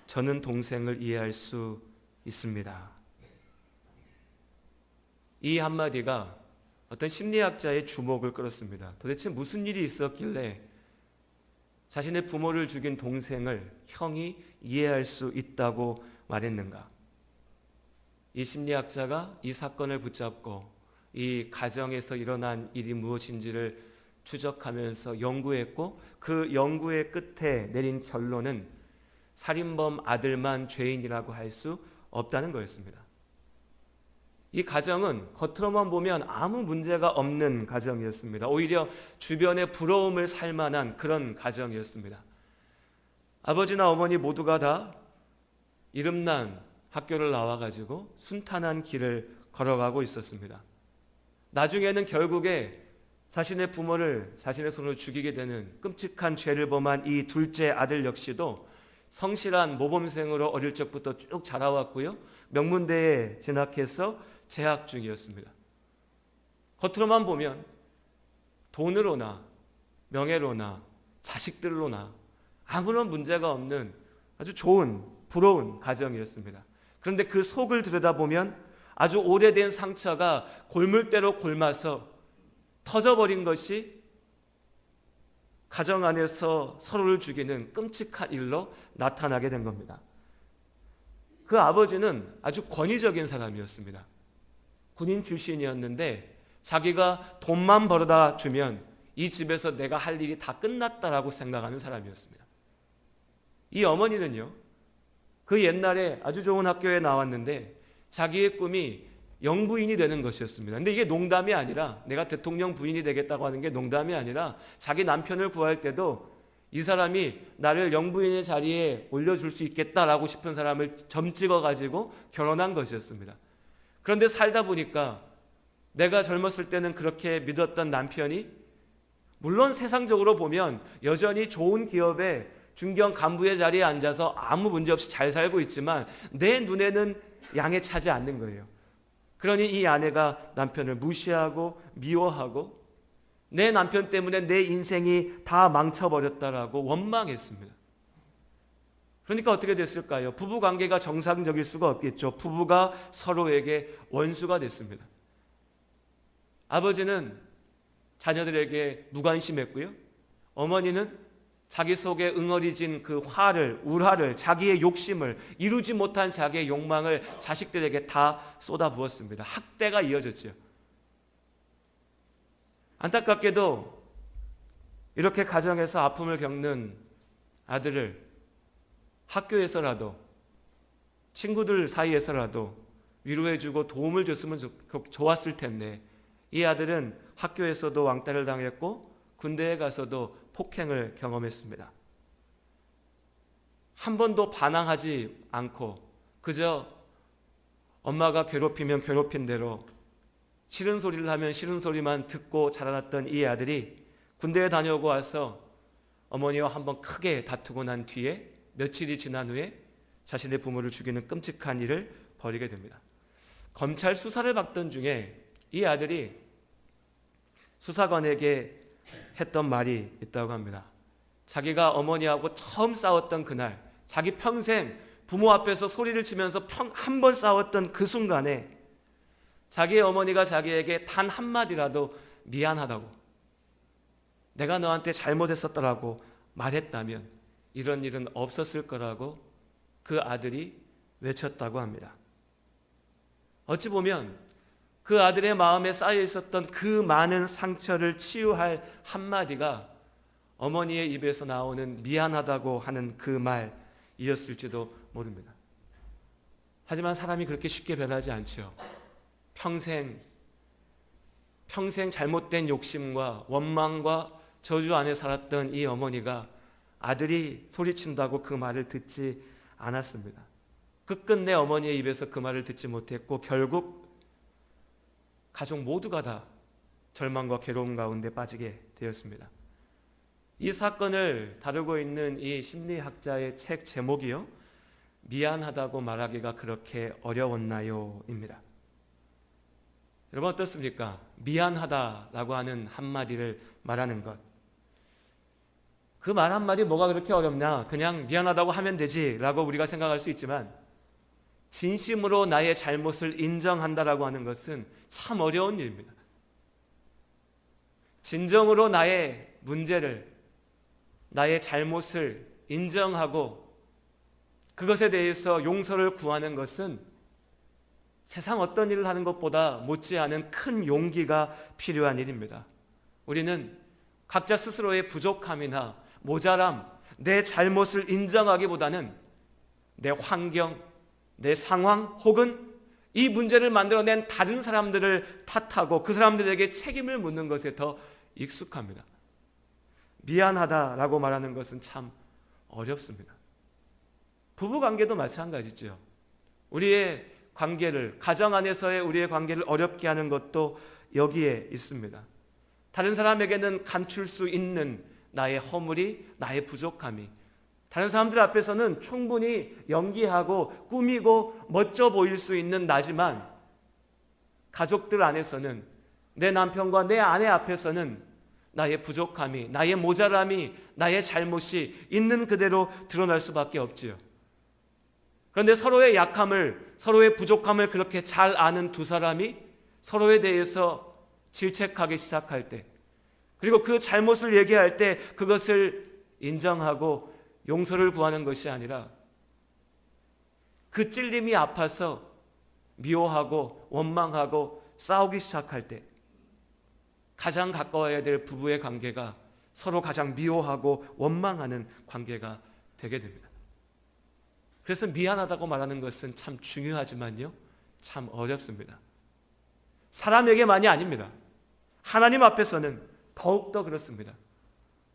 저는 동생을 이해할 수 있습니다. 이 한마디가 어떤 심리학자의 주목을 끌었습니다. 도대체 무슨 일이 있었길래 자신의 부모를 죽인 동생을 형이 이해할 수 있다고 말했는가? 이 심리학자가 이 사건을 붙잡고 이 가정에서 일어난 일이 무엇인지를 추적하면서 연구했고, 그 연구의 끝에 내린 결론은 살인범 아들만 죄인이라고 할 수 없다는 거였습니다. 이 가정은 겉으로만 보면 아무 문제가 없는 가정이었습니다. 오히려 주변의 부러움을 살 만한 그런 가정이었습니다. 아버지나 어머니 모두가 다 이름난 학교를 나와가지고 순탄한 길을 걸어가고 있었습니다. 나중에는 결국에 자신의 부모를 자신의 손으로 죽이게 되는 끔찍한 죄를 범한 이 둘째 아들 역시도 성실한 모범생으로 어릴 적부터 쭉 자라왔고요, 명문대에 진학해서 재학 중이었습니다. 겉으로만 보면 돈으로나 명예로나 자식들로나 아무런 문제가 없는 아주 좋은 부러운 가정이었습니다. 그런데 그 속을 들여다보면 아주 오래된 상처가 골물대로 골마서 터져버린 것이 가정 안에서 서로를 죽이는 끔찍한 일로 나타나게 된 겁니다. 그 아버지는 아주 권위적인 사람이었습니다. 군인 출신이었는데 자기가 돈만 벌어다 주면 이 집에서 내가 할 일이 다 끝났다라고 생각하는 사람이었습니다. 이 어머니는요, 그 옛날에 아주 좋은 학교에 나왔는데 자기의 꿈이 영부인이 되는 것이었습니다. 근데 이게 농담이 아니라, 내가 대통령 부인이 되겠다고 하는 게 농담이 아니라, 자기 남편을 구할 때도 이 사람이 나를 영부인의 자리에 올려줄 수 있겠다라고 싶은 사람을 점 찍어가지고 결혼한 것이었습니다. 그런데 살다 보니까 내가 젊었을 때는 그렇게 믿었던 남편이, 물론 세상적으로 보면 여전히 좋은 기업의 중견 간부의 자리에 앉아서 아무 문제 없이 잘 살고 있지만 내 눈에는 양에 차지 않는 거예요. 그러니 이 아내가 남편을 무시하고 미워하고 내 남편 때문에 내 인생이 다 망쳐버렸다라고 원망했습니다. 그러니까 어떻게 됐을까요? 부부 관계가 정상적일 수가 없겠죠. 부부가 서로에게 원수가 됐습니다. 아버지는 자녀들에게 무관심했고요, 어머니는 자기 속에 응어리진 그 화를, 울화를, 자기의 욕심을, 이루지 못한 자기의 욕망을 자식들에게 다 쏟아부었습니다. 학대가 이어졌죠. 안타깝게도 이렇게 가정에서 아픔을 겪는 아들을 학교에서라도, 친구들 사이에서라도 위로해주고 도움을 줬으면 좋았을 텐데, 이 아들은 학교에서도 왕따를 당했고 군대에 가서도 폭행을 경험했습니다. 한 번도 반항하지 않고 그저 엄마가 괴롭히면 괴롭힌 대로, 싫은 소리를 하면 싫은 소리만 듣고 자라났던 이 아들이 군대에 다녀오고 와서 어머니와 한번 크게 다투고 난 뒤에 며칠이 지난 후에 자신의 부모를 죽이는 끔찍한 일을 벌이게 됩니다. 검찰 수사를 받던 중에 이 아들이 수사관에게 했던 말이 있다고 합니다. 자기가 어머니하고 처음 싸웠던 그날, 자기 평생 부모 앞에서 소리를 치면서 한 번 싸웠던 그 순간에 자기의 어머니가 자기에게 단 한마디라도 미안하다고, 내가 너한테 잘못했었더라고 말했다면 이런 일은 없었을 거라고 그 아들이 외쳤다고 합니다. 어찌 보면 그 아들의 마음에 쌓여 있었던 그 많은 상처를 치유할 한마디가 어머니의 입에서 나오는 미안하다고 하는 그 말이었을지도 모릅니다. 하지만 사람이 그렇게 쉽게 변하지 않죠. 평생 잘못된 욕심과 원망과 저주 안에 살았던 이 어머니가 아들이 소리친다고 그 말을 듣지 않았습니다. 끝끝내 어머니의 입에서 그 말을 듣지 못했고 결국 가족 모두가 다 절망과 괴로움 가운데 빠지게 되었습니다. 이 사건을 다루고 있는 이 심리학자의 책 제목이요, 미안하다고 말하기가 그렇게 어려웠나요? 입니다. 여러분 어떻습니까? 미안하다라고 하는 한마디를 말하는 것, 그 그 말 한마디 뭐가 그렇게 어렵냐? 그냥 미안하다고 하면 되지 라고 우리가 생각할 수 있지만 진심으로 나의 잘못을 인정한다라고 하는 것은 참 어려운 일입니다. 진정으로 나의 문제를, 나의 잘못을 인정하고 그것에 대해서 용서를 구하는 것은 세상 어떤 일을 하는 것보다 못지않은 큰 용기가 필요한 일입니다. 우리는 각자 스스로의 부족함이나 모자람, 내 잘못을 인정하기보다는 내 환경, 내 상황 혹은 이 문제를 만들어낸 다른 사람들을 탓하고 그 사람들에게 책임을 묻는 것에 더 익숙합니다. 미안하다라고 말하는 것은 참 어렵습니다. 부부관계도 마찬가지죠. 우리의 관계를, 가정 안에서의 우리의 관계를 어렵게 하는 것도 여기에 있습니다. 다른 사람에게는 감출 수 있는 나의 허물이, 나의 부족함이 다른 사람들 앞에서는 충분히 연기하고 꾸미고 멋져 보일 수 있는 나지만 가족들 안에서는, 내 남편과 내 아내 앞에서는 나의 부족함이, 나의 모자람이, 나의 잘못이 있는 그대로 드러날 수밖에 없지요. 그런데 서로의 약함을, 서로의 부족함을 그렇게 잘 아는 두 사람이 서로에 대해서 질책하기 시작할 때, 그리고 그 잘못을 얘기할 때 그것을 인정하고 용서를 구하는 것이 아니라 그 찔림이 아파서 미워하고 원망하고 싸우기 시작할 때 가장 가까워야 될 부부의 관계가 서로 가장 미워하고 원망하는 관계가 되게 됩니다. 그래서 미안하다고 말하는 것은 참 중요하지만요, 참 어렵습니다. 사람에게만이 아닙니다. 하나님 앞에서는 더욱더 그렇습니다.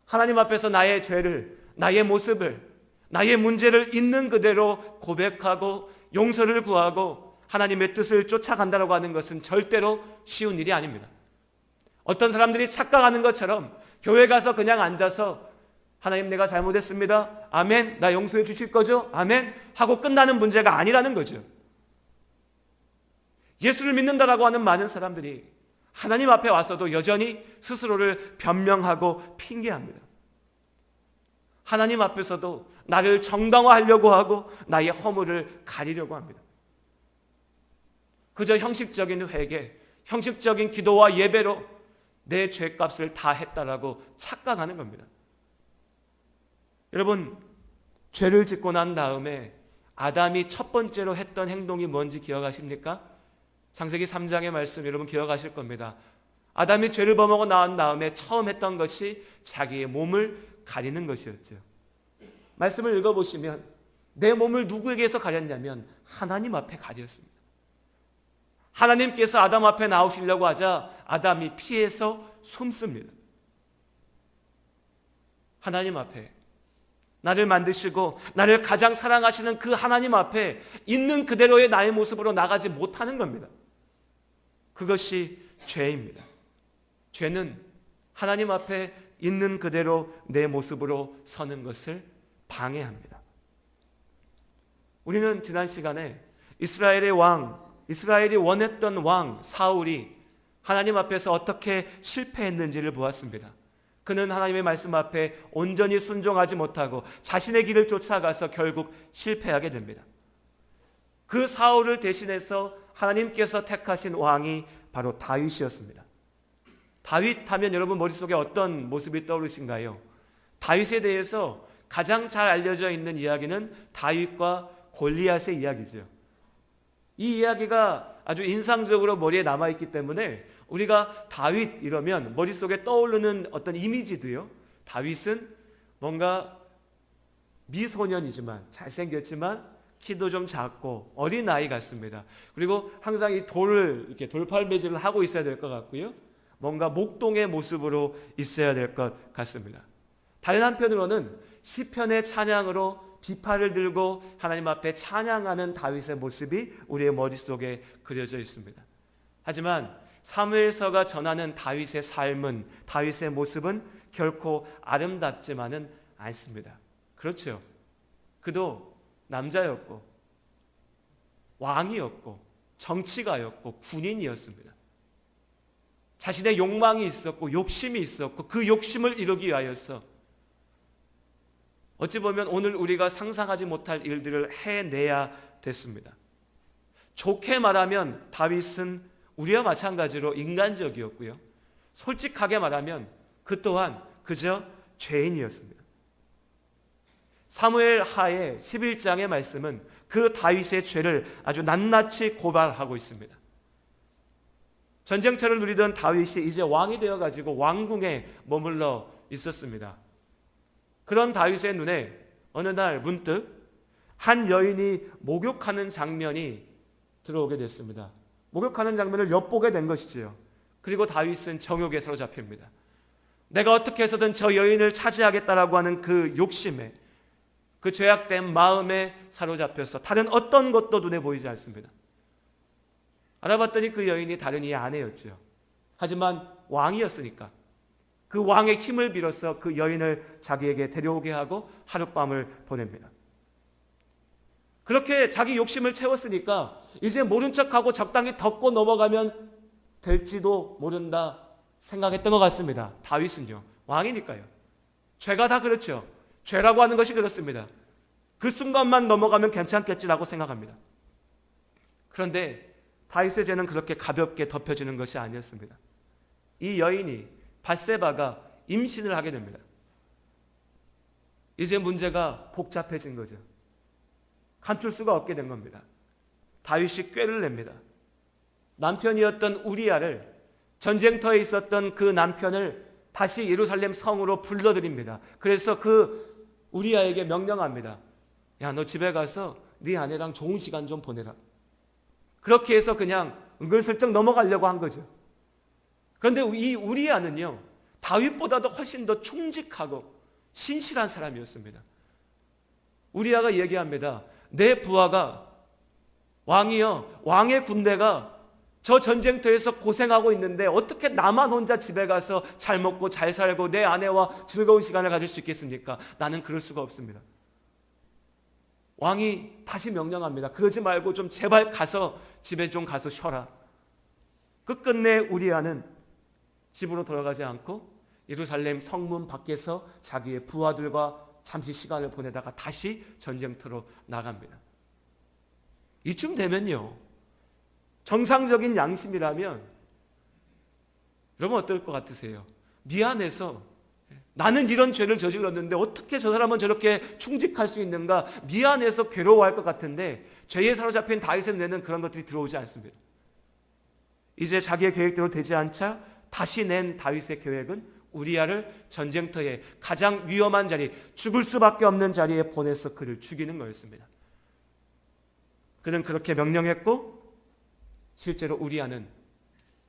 하나님 앞에서 나의 죄를, 나의 모습을, 나의 문제를 있는 그대로 고백하고 용서를 구하고 하나님의 뜻을 쫓아간다고 하는 것은 절대로 쉬운 일이 아닙니다. 어떤 사람들이 착각하는 것처럼 교회 가서 그냥 앉아서 하나님 내가 잘못했습니다, 아멘, 나 용서해 주실 거죠, 아멘 하고 끝나는 문제가 아니라는 거죠. 예수를 믿는다라고 하는 많은 사람들이 하나님 앞에 와서도 여전히 스스로를 변명하고 핑계합니다. 하나님 앞에서도 나를 정당화하려고 하고 나의 허물을 가리려고 합니다. 그저 형식적인 회개, 형식적인 기도와 예배로 내 죄값을 다 했다라고 착각하는 겁니다. 여러분, 죄를 짓고 난 다음에 아담이 첫 번째로 했던 행동이 뭔지 기억하십니까? 창세기 3장의 말씀 여러분 기억하실 겁니다. 아담이 죄를 범하고 나온 다음에 처음 했던 것이 자기의 몸을 가리는 것이었죠. 말씀을 읽어보시면 내 몸을 누구에게서 가렸냐면 하나님 앞에 가렸습니다. 하나님께서 아담 앞에 나오시려고 하자 아담이 피해서 숨습니다. 하나님 앞에, 나를 만드시고 나를 가장 사랑하시는 그 하나님 앞에 있는 그대로의 나의 모습으로 나가지 못하는 겁니다. 그것이 죄입니다. 죄는 하나님 앞에 있는 그대로 내 모습으로 서는 것을 방해합니다. 우리는 지난 시간에 이스라엘의 왕, 이스라엘이 원했던 왕 사울이 하나님 앞에서 어떻게 실패했는지를 보았습니다. 그는 하나님의 말씀 앞에 온전히 순종하지 못하고 자신의 길을 쫓아가서 결국 실패하게 됩니다. 그 사울을 대신해서 하나님께서 택하신 왕이 바로 다윗이었습니다. 다윗 하면 여러분 머릿속에 어떤 모습이 떠오르신가요? 다윗에 대해서 가장 잘 알려져 있는 이야기는 다윗과 골리앗의 이야기죠. 이 이야기가 아주 인상적으로 머리에 남아있기 때문에 우리가 다윗 이러면 머릿속에 떠오르는 어떤 이미지도요, 다윗은 뭔가 미소년이지만 잘생겼지만 키도 좀 작고 어린 아이 같습니다. 그리고 항상 이 돌을 이렇게 돌팔매질을 하고 있어야 될 것 같고요, 뭔가 목동의 모습으로 있어야 될 것 같습니다. 다른 한편으로는 시편의 찬양으로 비파를 들고 하나님 앞에 찬양하는 다윗의 모습이 우리의 머릿속에 그려져 있습니다. 하지만 사무엘서가 전하는 다윗의 삶은, 다윗의 모습은 결코 아름답지만은 않습니다. 그렇죠. 그도 남자였고 왕이었고 정치가였고 군인이었습니다. 자신의 욕망이 있었고 욕심이 있었고 그 욕심을 이루기 위하여서 어찌 보면 오늘 우리가 상상하지 못할 일들을 해내야 됐습니다. 좋게 말하면 다윗은 우리와 마찬가지로 인간적이었고요. 솔직하게 말하면 그 또한 그저 죄인이었습니다. 사무엘 하의 11장의 말씀은 그 다윗의 죄를 아주 낱낱이 고발하고 있습니다. 전쟁터를 누리던 다윗이 이제 왕이 되어가지고 왕궁에 머물러 있었습니다. 그런 다윗의 눈에 어느 날 문득 한 여인이 목욕하는 장면이 들어오게 됐습니다. 목욕하는 장면을 엿보게 된 것이지요. 그리고 다윗은 정욕에 사로잡힙니다. 내가 어떻게 해서든 저 여인을 차지하겠다라고 하는 그 욕심에, 그 죄악된 마음에 사로잡혀서 다른 어떤 것도 눈에 보이지 않습니다. 알아봤더니 그 여인이 다른 이의 아내였죠. 하지만 왕이었으니까 그 왕의 힘을 빌어서 그 여인을 자기에게 데려오게 하고 하룻밤을 보냅니다. 그렇게 자기 욕심을 채웠으니까 이제 모른 척하고 적당히 덮고 넘어가면 될지도 모른다 생각했던 것 같습니다. 다윗은요, 왕이니까요. 죄가 다 그렇죠. 죄라고 하는 것이 그렇습니다. 그 순간만 넘어가면 괜찮겠지라고 생각합니다. 그런데 다윗의 죄는 그렇게 가볍게 덮여지는 것이 아니었습니다. 이 여인이 밧세바가 임신을 하게 됩니다. 이제 문제가 복잡해진 거죠. 감출 수가 없게 된 겁니다. 다윗이 꾀를 냅니다. 남편이었던 우리야를, 전쟁터에 있었던 그 남편을 다시 예루살렘 성으로 불러들입니다. 그래서 그 우리야에게 명령합니다. 야, 너 집에 가서 네 아내랑 좋은 시간 좀 보내라. 그렇게 해서 그냥 은근슬쩍 넘어가려고 한 거죠. 그런데 이 우리야는요, 다윗보다도 훨씬 더 충직하고 신실한 사람이었습니다. 우리야가 얘기합니다. 내 부하가, 왕이요, 왕의 군대가 저 전쟁터에서 고생하고 있는데 어떻게 나만 혼자 집에 가서 잘 먹고 잘 살고 내 아내와 즐거운 시간을 가질 수 있겠습니까? 나는 그럴 수가 없습니다. 왕이 다시 명령합니다. 그러지 말고 좀 제발 가서 집에 좀 가서 쉬어라. 끝끝내 우리야는 집으로 돌아가지 않고 예루살렘 성문 밖에서 자기의 부하들과 잠시 시간을 보내다가 다시 전쟁터로 나갑니다. 이쯤 되면요, 정상적인 양심이라면 여러분 어떨 것 같으세요? 미안해서, 나는 이런 죄를 저질렀는데 어떻게 저 사람은 저렇게 충직할 수 있는가, 미안해서 괴로워할 것 같은데 죄에 사로잡힌 다윗의 뇌는 그런 것들이 들어오지 않습니다. 이제 자기의 계획대로 되지 않자 다시 낸 다윗의 계획은 우리야를 전쟁터에 가장 위험한 자리, 죽을 수밖에 없는 자리에 보내서 그를 죽이는 거였습니다. 그는 그렇게 명령했고 실제로 우리야는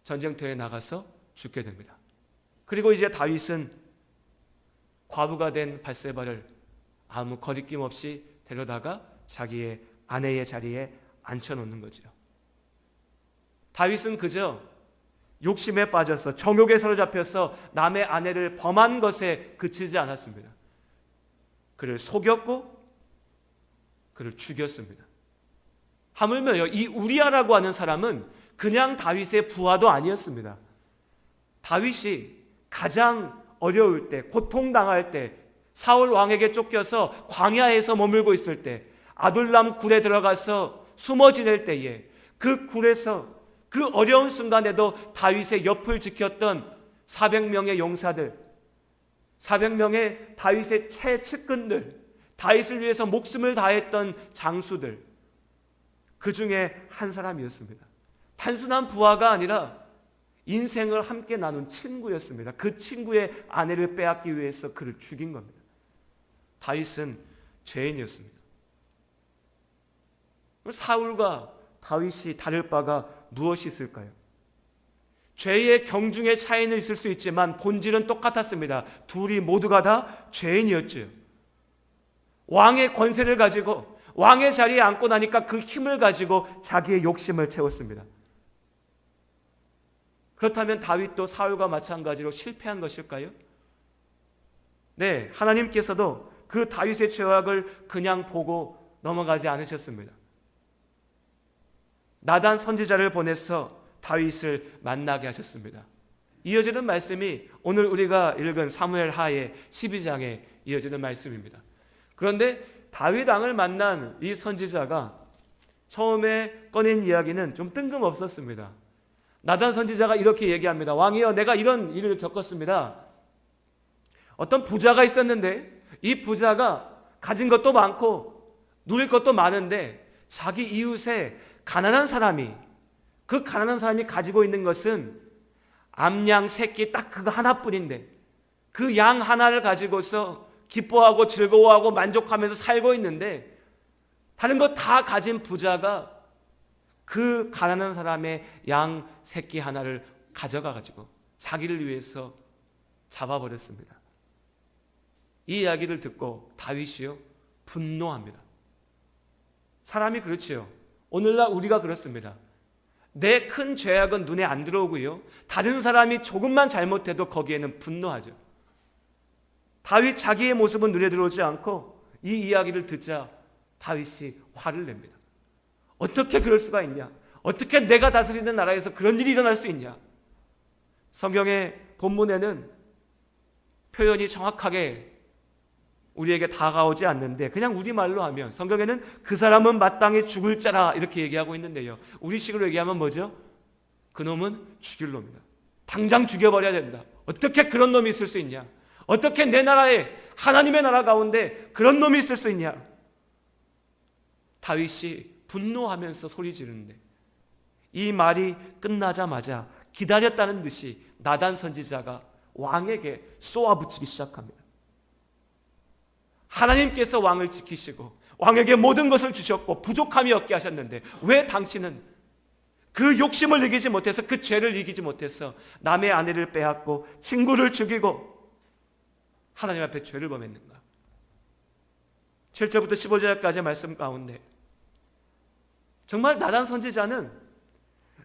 전쟁터에 나가서 죽게 됩니다. 그리고 이제 다윗은 과부가 된 밧세바를 아무 거리낌 없이 데려다가 자기의 아내의 자리에 앉혀놓는 거죠. 다윗은 그저 욕심에 빠져서 정욕에 사로잡혀서 남의 아내를 범한 것에 그치지 않았습니다. 그를 속였고 그를 죽였습니다. 하물며요, 이 우리야라고 하는 사람은 그냥 다윗의 부하도 아니었습니다. 다윗이 가장 어려울 때, 고통당할 때, 사울 왕에게 쫓겨서 광야에서 머물고 있을 때, 아둘람 굴에 들어가서 숨어 지낼 때에 그 굴에서 그 어려운 순간에도 다윗의 옆을 지켰던 400명의 용사들, 400명의 다윗의 채측근들, 다윗을 위해서 목숨을 다했던 장수들, 그 중에 한 사람이었습니다. 단순한 부하가 아니라 인생을 함께 나눈 친구였습니다. 그 친구의 아내를 빼앗기 위해서 그를 죽인 겁니다. 다윗은 죄인이었습니다. 사울과 다윗이 다를 바가 무엇이 있을까요? 죄의 경중의 차이는 있을 수 있지만 본질은 똑같았습니다. 둘이 모두가 다 죄인이었죠. 왕의 권세를 가지고 왕의 자리에 앉고 나니까 그 힘을 가지고 자기의 욕심을 채웠습니다. 그렇다면 다윗도 사울과 마찬가지로 실패한 것일까요? 네, 하나님께서도 그 다윗의 죄악을 그냥 보고 넘어가지 않으셨습니다. 나단 선지자를 보내서 다윗을 만나게 하셨습니다. 이어지는 말씀이 오늘 우리가 읽은 사무엘 하의 12장에 이어지는 말씀입니다. 그런데 다윗 왕을 만난 이 선지자가 처음에 꺼낸 이야기는 좀 뜬금없었습니다. 나단 선지자가 이렇게 얘기합니다. 왕이여, 내가 이런 일을 겪었습니다. 어떤 부자가 있었는데 이 부자가 가진 것도 많고 누릴 것도 많은데 자기 이웃에 가난한 사람이, 그 가난한 사람이 가지고 있는 것은 암양 새끼 딱 그거 하나뿐인데 그 양 하나를 가지고서 기뻐하고 즐거워하고 만족하면서 살고 있는데 다른 거 다 가진 부자가 그 가난한 사람의 양 새끼 하나를 가져가가지고 자기를 위해서 잡아버렸습니다. 이 이야기를 듣고 다윗이요 분노합니다. 사람이 그렇지요. 오늘날 우리가 그렇습니다. 내 큰 죄악은 눈에 안 들어오고요, 다른 사람이 조금만 잘못해도 거기에는 분노하죠. 다윗 자기의 모습은 눈에 들어오지 않고 이 이야기를 듣자 다윗이 화를 냅니다. 어떻게 그럴 수가 있냐? 어떻게 내가 다스리는 나라에서 그런 일이 일어날 수 있냐? 성경의 본문에는 표현이 정확하게 우리에게 다가오지 않는데 그냥 우리말로 하면 성경에는 그 사람은 마땅히 죽을 자라 이렇게 얘기하고 있는데요, 우리식으로 얘기하면 뭐죠? 그놈은 죽일 놈이다. 당장 죽여버려야 된다. 어떻게 그런 놈이 있을 수 있냐? 어떻게 내 나라에, 하나님의 나라 가운데 그런 놈이 있을 수 있냐? 다윗이 분노하면서 소리 지르는데 이 말이 끝나자마자 기다렸다는 듯이 나단 선지자가 왕에게 쏘아붙이기 시작합니다. 하나님께서 왕을 지키시고 왕에게 모든 것을 주셨고 부족함이 없게 하셨는데 왜 당신은 그 욕심을 이기지 못해서, 그 죄를 이기지 못해서 남의 아내를 빼앗고 친구를 죽이고 하나님 앞에 죄를 범했는가? 7절부터 15절까지의 말씀 가운데 정말 나단 선지자는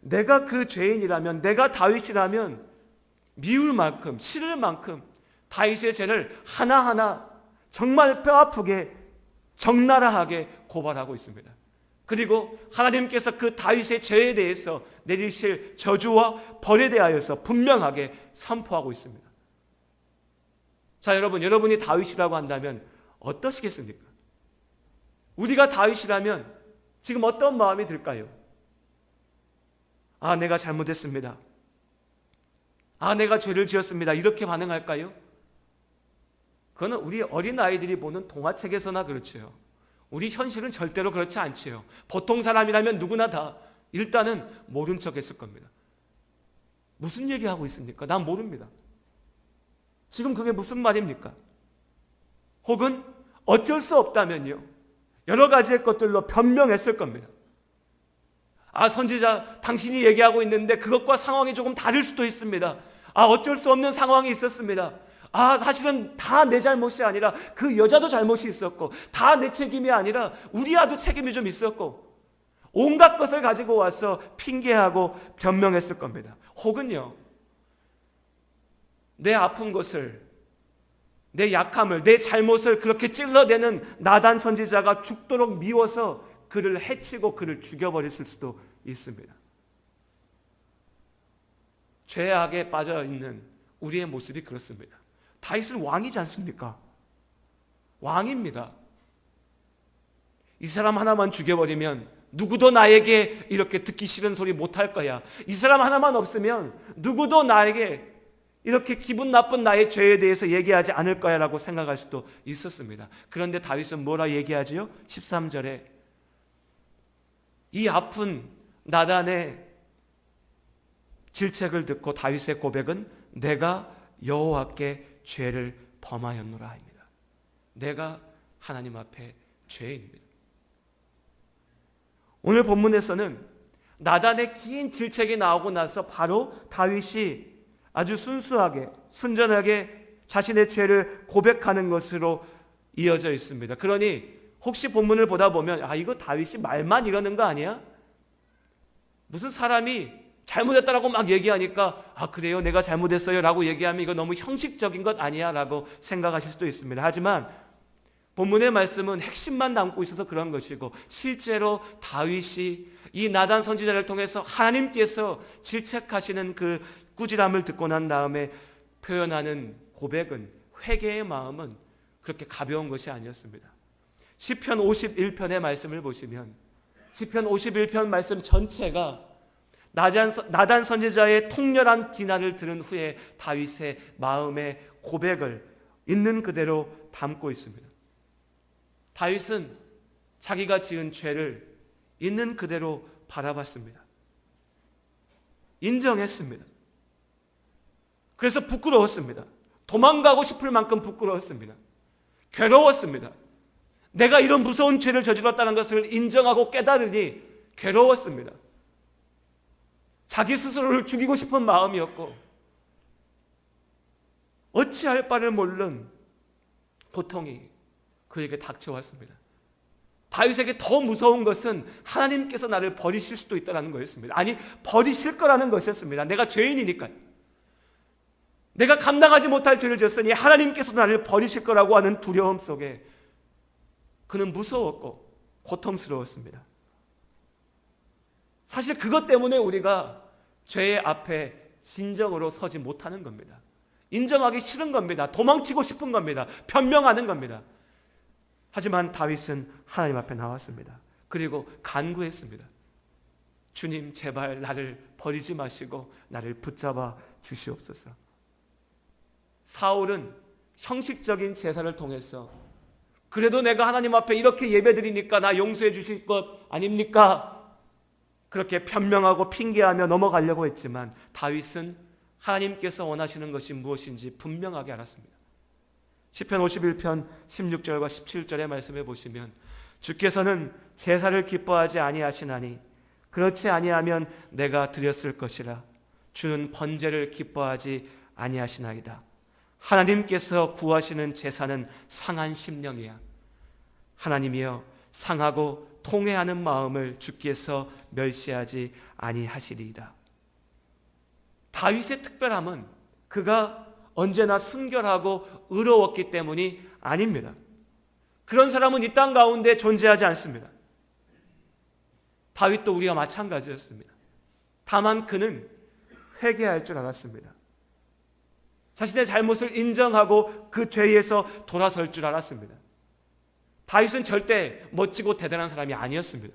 내가 그 죄인이라면, 내가 다윗이라면 미울 만큼, 싫을 만큼 다윗의 죄를 하나하나 정말 뼈아프게 적나라하게 고발하고 있습니다. 그리고 하나님께서 그 다윗의 죄에 대해서 내리실 저주와 벌에 대하여서 분명하게 선포하고 있습니다. 자, 여러분이 다윗이라고 한다면 어떠시겠습니까? 우리가 다윗이라면 지금 어떤 마음이 들까요? 아, 내가 잘못했습니다. 아, 내가 죄를 지었습니다. 이렇게 반응할까요? 그거는 우리 어린아이들이 보는 동화책에서나 그렇죠. 우리 현실은 절대로 그렇지 않지요. 보통 사람이라면 누구나 다 일단은 모른 척 했을 겁니다. 무슨 얘기하고 있습니까? 난 모릅니다. 지금 그게 무슨 말입니까? 혹은 어쩔 수 없다면요, 여러 가지의 것들로 변명했을 겁니다. 아, 선지자, 당신이 얘기하고 있는데 그것과 상황이 조금 다를 수도 있습니다. 아, 어쩔 수 없는 상황이 있었습니다. 아, 사실은 다 내 잘못이 아니라 그 여자도 잘못이 있었고, 다 내 책임이 아니라 우리 아도 책임이 좀 있었고, 온갖 것을 가지고 와서 핑계하고 변명했을 겁니다. 혹은요, 내 아픈 것을, 내 약함을, 내 잘못을 그렇게 찔러대는 나단 선지자가 죽도록 미워서 그를 해치고 그를 죽여버렸을 수도 있습니다. 죄악에 빠져있는 우리의 모습이 그렇습니다. 다윗은 왕이지 않습니까? 왕입니다. 이 사람 하나만 죽여버리면 누구도 나에게 이렇게 듣기 싫은 소리 못할 거야. 이 사람 하나만 없으면 누구도 나에게 이렇게 기분 나쁜 나의 죄에 대해서 얘기하지 않을 거야 라고 생각할 수도 있었습니다. 그런데 다윗은 뭐라 얘기하지요? 13절에 이 아픈 나단의 질책을 듣고 다윗의 고백은 내가 여호와께 죄를 범하였노라 합니다. 내가 하나님 앞에 죄인입니다. 오늘 본문에서는 나단의 긴 질책이 나오고 나서 바로 다윗이 아주 순수하게, 순전하게 자신의 죄를 고백하는 것으로 이어져 있습니다. 그러니 혹시 본문을 보다 보면 아, 이거 다윗이 말만 이러는 거 아니야? 무슨 사람이 잘못했다라고 막 얘기하니까 아, 그래요, 내가 잘못했어요 라고 얘기하면 이거 너무 형식적인 것 아니야 라고 생각하실 수도 있습니다. 하지만 본문의 말씀은 핵심만 담고 있어서 그런 것이고, 실제로 다윗이 이 나단 선지자를 통해서 하나님께서 질책하시는 그 꾸지람을 듣고 난 다음에 표현하는 고백은, 회개의 마음은 그렇게 가벼운 것이 아니었습니다. 시편 51편의 말씀을 보시면 시편 51편 말씀 전체가 나단 선지자의 통렬한 비난을 들은 후에 다윗의 마음의 고백을 있는 그대로 담고 있습니다. 다윗은 자기가 지은 죄를 있는 그대로 바라봤습니다. 인정했습니다. 그래서 부끄러웠습니다. 도망가고 싶을 만큼 부끄러웠습니다. 괴로웠습니다. 내가 이런 무서운 죄를 저질렀다는 것을 인정하고 깨달으니 괴로웠습니다. 자기 스스로를 죽이고 싶은 마음이었고 어찌할 바를 모르는 고통이 그에게 닥쳐왔습니다. 다윗에게 더 무서운 것은 하나님께서 나를 버리실 수도 있다는 거였습니다. 아니, 버리실 거라는 것이었습니다. 내가 죄인이니까요. 내가 감당하지 못할 죄를 졌으니 하나님께서 나를 버리실 거라고 하는 두려움 속에 그는 무서웠고 고통스러웠습니다. 사실 그것 때문에 우리가 죄의 앞에 진정으로 서지 못하는 겁니다. 인정하기 싫은 겁니다. 도망치고 싶은 겁니다. 변명하는 겁니다. 하지만 다윗은 하나님 앞에 나왔습니다. 그리고 간구했습니다. 주님, 제발 나를 버리지 마시고 나를 붙잡아 주시옵소서. 사울은 형식적인 제사를 통해서 그래도 내가 하나님 앞에 이렇게 예배드리니까 나 용서해 주실 것 아닙니까? 그렇게 변명하고 핑계하며 넘어가려고 했지만 다윗은 하나님께서 원하시는 것이 무엇인지 분명하게 알았습니다. 시편 51편 16절과 17절의 말씀에 보시면 주께서는 제사를 기뻐하지 아니하시나니 그렇지 아니하면 내가 드렸을 것이라. 주는 번제를 기뻐하지 아니하시나이다. 하나님께서 구하시는 제사는 상한 심령이야. 하나님이여, 상하고 통회하는 마음을 주께서 멸시하지 아니하시리이다. 다윗의 특별함은 그가 언제나 순결하고 의로웠기 때문이 아닙니다. 그런 사람은 이 땅 가운데 존재하지 않습니다. 다윗도 우리와 마찬가지였습니다. 다만 그는 회개할 줄 알았습니다. 자신의 잘못을 인정하고 그 죄에서 돌아설 줄 알았습니다. 다윗은 절대 멋지고 대단한 사람이 아니었습니다.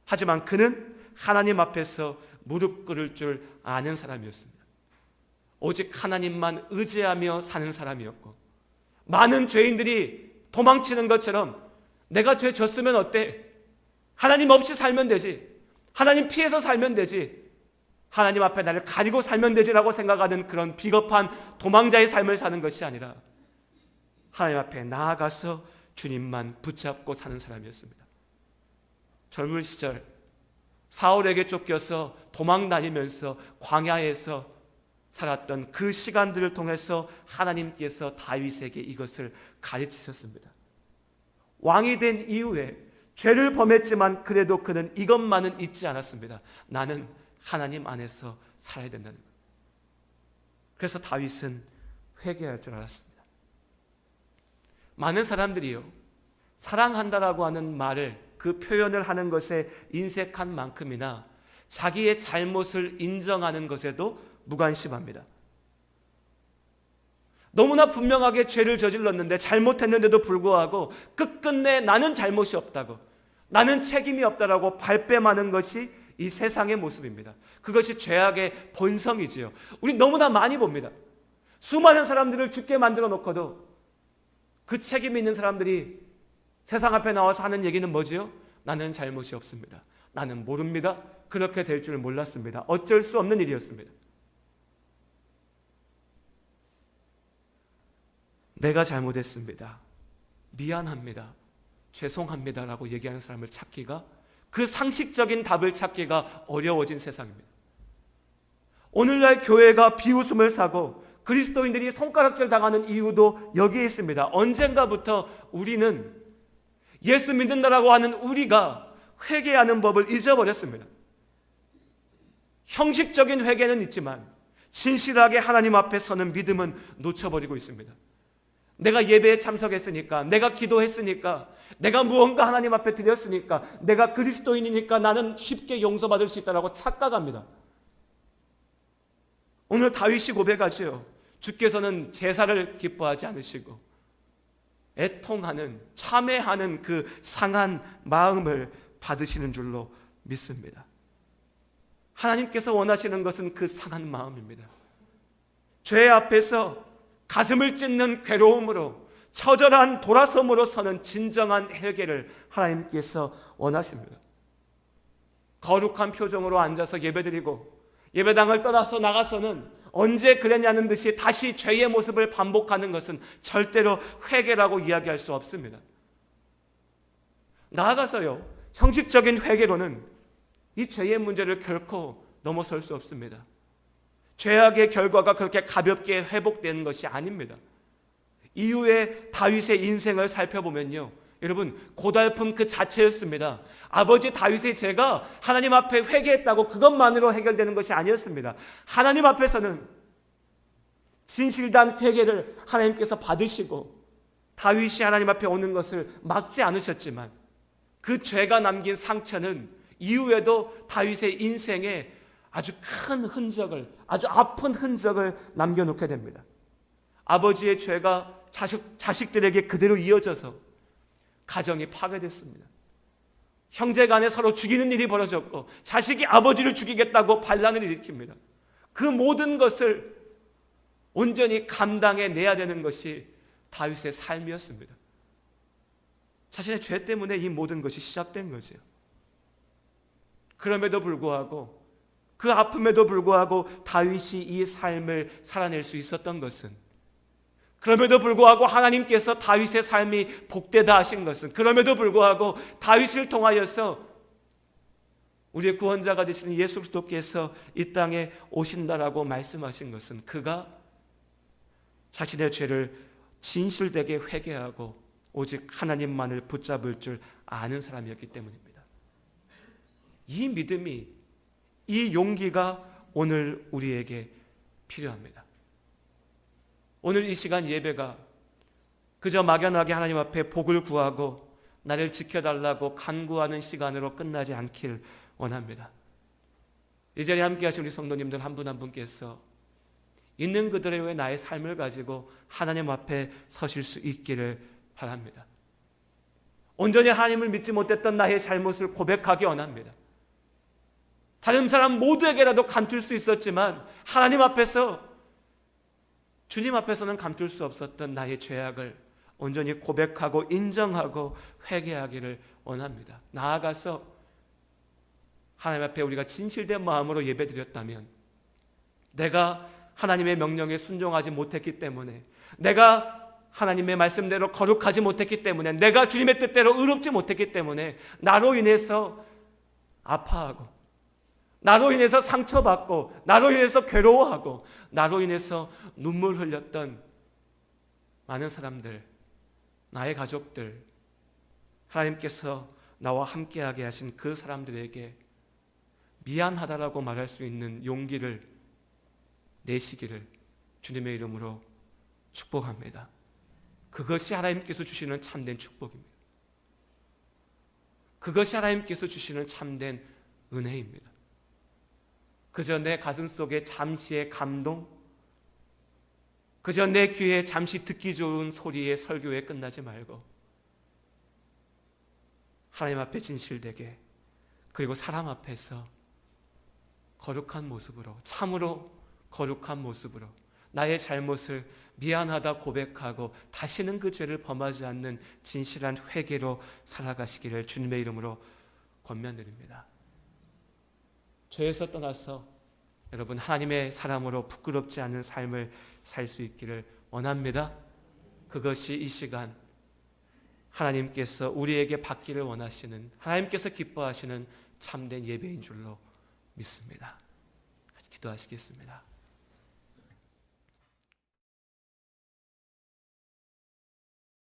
하지만 그는 하나님 앞에서 무릎 꿇을 줄 아는 사람이었습니다. 오직 하나님만 의지하며 사는 사람이었고, 많은 죄인들이 도망치는 것처럼 내가 죄 졌으면 어때? 하나님 없이 살면 되지. 하나님 피해서 살면 되지. 하나님 앞에 나를 가리고 살면 되지라고 생각하는 그런 비겁한 도망자의 삶을 사는 것이 아니라 하나님 앞에 나아가서 주님만 붙잡고 사는 사람이었습니다. 젊은 시절 사울에게 쫓겨서 도망 다니면서 광야에서 살았던 그 시간들을 통해서 하나님께서 다윗에게 이것을 가르치셨습니다. 왕이 된 이후에 죄를 범했지만 그래도 그는 이것만은 잊지 않았습니다. 나는 하나님 안에서 살아야 된다는 것. 그래서 다윗은 회개할 줄 알았습니다. 많은 사람들이요, 사랑한다라고 하는 말을, 그 표현을 하는 것에 인색한 만큼이나 자기의 잘못을 인정하는 것에도 무관심합니다. 너무나 분명하게 죄를 저질렀는데, 잘못했는데도 불구하고 끝끝내 나는 잘못이 없다고, 나는 책임이 없다라고 발뺌하는 것이 이 세상의 모습입니다. 그것이 죄악의 본성이지요. 우리 너무나 많이 봅니다. 수많은 사람들을 죽게 만들어 놓고도 그 책임 있는 사람들이 세상 앞에 나와서 하는 얘기는 뭐지요? 나는 잘못이 없습니다. 나는 모릅니다. 그렇게 될 줄 몰랐습니다. 어쩔 수 없는 일이었습니다. 내가 잘못했습니다. 미안합니다. 죄송합니다라고 얘기하는 사람을 찾기가, 그 상식적인 답을 찾기가 어려워진 세상입니다. 오늘날 교회가 비웃음을 사고 그리스도인들이 손가락질 당하는 이유도 여기에 있습니다. 언젠가부터 우리는 예수 믿는다라고 하는 우리가 회개하는 법을 잊어버렸습니다. 형식적인 회개는 있지만 진실하게 하나님 앞에 서는 믿음은 놓쳐버리고 있습니다. 내가 예배에 참석했으니까, 내가 기도했으니까, 내가 무언가 하나님 앞에 드렸으니까, 내가 그리스도인이니까 나는 쉽게 용서받을 수 있다고 착각합니다. 오늘 다윗이 고백하지요. 주께서는 제사를 기뻐하지 않으시고 애통하는, 참회하는 그 상한 마음을 받으시는 줄로 믿습니다. 하나님께서 원하시는 것은 그 상한 마음입니다. 죄 앞에서 가슴을 찢는 괴로움으로, 처절한 돌아섬으로 서는 진정한 회개를 하나님께서 원하십니다. 거룩한 표정으로 앉아서 예배드리고 예배당을 떠나서 나가서는 언제 그랬냐는 듯이 다시 죄의 모습을 반복하는 것은 절대로 회개라고 이야기할 수 없습니다. 나아가서요, 형식적인 회개로는 이 죄의 문제를 결코 넘어설 수 없습니다. 죄악의 결과가 그렇게 가볍게 회복되는 것이 아닙니다. 이후에 다윗의 인생을 살펴보면요, 여러분, 고달픔 그 자체였습니다. 아버지 다윗의 죄가 하나님 앞에 회개했다고 그것만으로 해결되는 것이 아니었습니다. 하나님 앞에서는 진실된 회개를 하나님께서 받으시고 다윗이 하나님 앞에 오는 것을 막지 않으셨지만 그 죄가 남긴 상처는 이후에도 다윗의 인생에 아주 큰 흔적을, 아주 아픈 흔적을 남겨놓게 됩니다. 아버지의 죄가 자식들에게 그대로 이어져서 가정이 파괴됐습니다. 형제 간에 서로 죽이는 일이 벌어졌고 자식이 아버지를 죽이겠다고 반란을 일으킵니다. 그 모든 것을 온전히 감당해내야 되는 것이 다윗의 삶이었습니다. 자신의 죄 때문에 이 모든 것이 시작된 거죠. 그럼에도 불구하고, 그 아픔에도 불구하고 다윗이 이 삶을 살아낼 수 있었던 것은, 그럼에도 불구하고 하나님께서 다윗의 삶이 복되다 하신 것은, 그럼에도 불구하고 다윗을 통하여서 우리의 구원자가 되시는 예수 그리스도께서 이 땅에 오신다라고 말씀하신 것은 그가 자신의 죄를 진실되게 회개하고 오직 하나님만을 붙잡을 줄 아는 사람이었기 때문입니다. 이 믿음이, 이 용기가 오늘 우리에게 필요합니다. 오늘 이 시간 예배가 그저 막연하게 하나님 앞에 복을 구하고 나를 지켜달라고 간구하는 시간으로 끝나지 않길 원합니다. 이 자리에 함께 하신 우리 성도님들 한 분 한 분께서 있는 그대로의 나의 삶을 가지고 하나님 앞에 서실 수 있기를 바랍니다. 온전히 하나님을 믿지 못했던 나의 잘못을 고백하기 원합니다. 다른 사람 모두에게라도 감출 수 있었지만 하나님 앞에서, 주님 앞에서는 감출 수 없었던 나의 죄악을 온전히 고백하고 인정하고 회개하기를 원합니다. 나아가서 하나님 앞에 우리가 진실된 마음으로 예배드렸다면, 내가 하나님의 명령에 순종하지 못했기 때문에, 내가 하나님의 말씀대로 거룩하지 못했기 때문에, 내가 주님의 뜻대로 의롭지 못했기 때문에 나로 인해서 아파하고, 나로 인해서 상처받고, 나로 인해서 괴로워하고, 나로 인해서 눈물 흘렸던 많은 사람들, 나의 가족들, 하나님께서 나와 함께하게 하신 그 사람들에게 미안하다라고 말할 수 있는 용기를 내시기를 주님의 이름으로 축복합니다. 그것이 하나님께서 주시는 참된 축복입니다. 그것이 하나님께서 주시는 참된 은혜입니다. 그저 내 가슴 속에 잠시의 감동, 그저 내 귀에 잠시 듣기 좋은 소리의 설교에 끝나지 말고 하나님 앞에 진실되게, 그리고 사람 앞에서 거룩한 모습으로, 참으로 거룩한 모습으로 나의 잘못을 미안하다 고백하고 다시는 그 죄를 범하지 않는 진실한 회개로 살아가시기를 주님의 이름으로 권면드립니다. 죄에서 떠나서 여러분 하나님의 사람으로 부끄럽지 않은 삶을 살 수 있기를 원합니다. 그것이 이 시간 하나님께서 우리에게 받기를 원하시는, 하나님께서 기뻐하시는 참된 예배인 줄로 믿습니다. 같이 기도하시겠습니다.